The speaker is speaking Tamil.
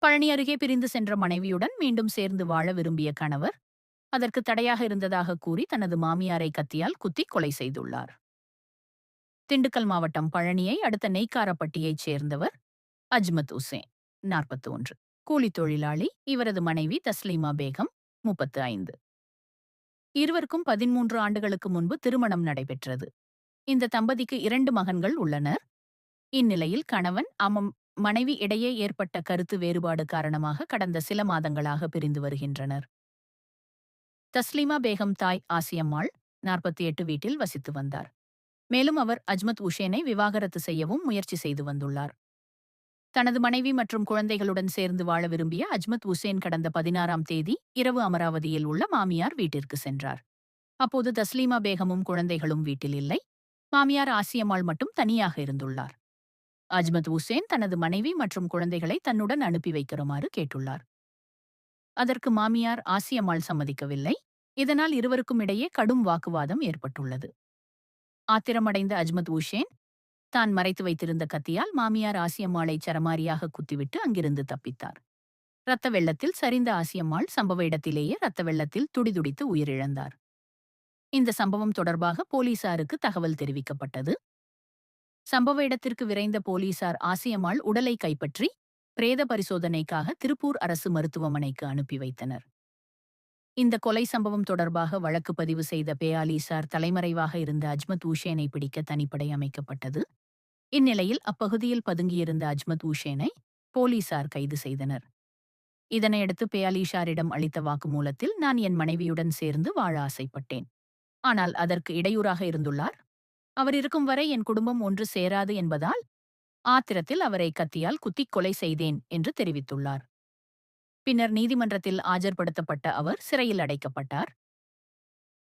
பழனி அருகே பிரிந்து சென்ற மனைவியுடன் மீண்டும் சேர்ந்து வாழ விரும்பிய கணவர் அதற்கு தடையாக இருந்ததாக கூறி தனது மாமியாரை கத்தியால் குத்தி கொலை செய்துள்ளார். திண்டுக்கல் மாவட்டம் பழனியை அடுத்த நெய்க்காரப்பட்டியைச் சேர்ந்தவர் அஜ்மத் உசேன், 41, கூலித் தொழிலாளி. இவரது மனைவி தஸ்லீமா பேகம், 35. இருவருக்கும் 13 ஆண்டுகளுக்கு முன்பு திருமணம் நடைபெற்றது. இந்த தம்பதிக்கு 2 மகன்கள் உள்ளனர். இந்நிலையில் கணவன் மனைவி இடையே ஏற்பட்ட கருத்து வேறுபாடு காரணமாக கடந்த சில மாதங்களாக பிரிந்து வருகின்றனர். தஸ்லீமா பேகம் தாய் ஆசியம்மாள், 48, வீட்டில் வசித்து வந்தார். மேலும் அவர் அஜ்மத் உசேனை விவாகரத்து செய்யவும் முயற்சி செய்து வந்துள்ளார். தனது மனைவி மற்றும் குழந்தைகளுடன் சேர்ந்து வாழ விரும்பிய அஜ்மத் உசேன் கடந்த 16ஆம் தேதி இரவு அமராவதியில் உள்ள மாமியார் வீட்டிற்கு சென்றார். அப்போது தஸ்லீமா பேகமும் குழந்தைகளும் வீட்டில் இல்லை. மாமியார் ஆசியம்மாள் மட்டும் தனியாக இருந்துள்ளார். அஜ்மத் உசேன் தனது மனைவி மற்றும் குழந்தைகளை தன்னுடன் அனுப்பி வைக்குமாறு கேட்டுள்ளார். அதற்கு மாமியார் ஆசியம்மாள் சம்மதிக்கவில்லை. இதனால் இருவருக்கும் இடையே கடும் வாக்குவாதம் ஏற்பட்டுள்ளது. ஆத்திரமடைந்த அஜ்மத் உசேன் தான் மறைத்து வைத்திருந்த கத்தியால் மாமியார் ஆசியம்மாளை சரமாரியாக குத்திவிட்டு அங்கிருந்து தப்பித்தார். இரத்த வெள்ளத்தில் சரிந்த ஆசியம்மாள் சம்பவ இடத்திலேயே இரத்த வெள்ளத்தில் துடிதுடித்து உயிரிழந்தார். இந்த சம்பவம் தொடர்பாக போலீசாருக்கு தகவல் தெரிவிக்கப்பட்டது. சம்பவ இடத்திற்கு விரைந்த போலீசார் ஆசியம்மாள் உடலை கைப்பற்றி பிரேத பரிசோதனைக்காக திருப்பூர் அரசு மருத்துவமனைக்கு அனுப்பி வைத்தனர். இந்த கொலை சம்பவம் தொடர்பாக வழக்கு பதிவு செய்த போலீசார் தலைமறைவாக இருந்த அஜ்மத் உசேனை பிடிக்க தனிப்படை அமைக்கப்பட்டது. இந்நிலையில் அப்பகுதியில் பதுங்கியிருந்த அஜ்மத் உசேனை போலீசார் கைது செய்தனர். இதனையடுத்து போலீசாரிடம் அளித்த வாக்குமூலத்தில், நான் என் மனைவியுடன் சேர்ந்து வாழ ஆசைப்பட்டேன். ஆனால் அதற்கு இடையூறாக இருந்துள்ளார். அவர் இருக்கும் வரை என் குடும்பம் ஒன்று சேராது என்பதால் ஆத்திரத்தில் அவரை கத்தியால் குத்திக் கொலை செய்தேன் என்று தெரிவித்துள்ளார். பின்னர் நீதிமன்றத்தில் ஆஜர்படுத்தப்பட்ட அவர் சிறையில் அடைக்கப்பட்டார்.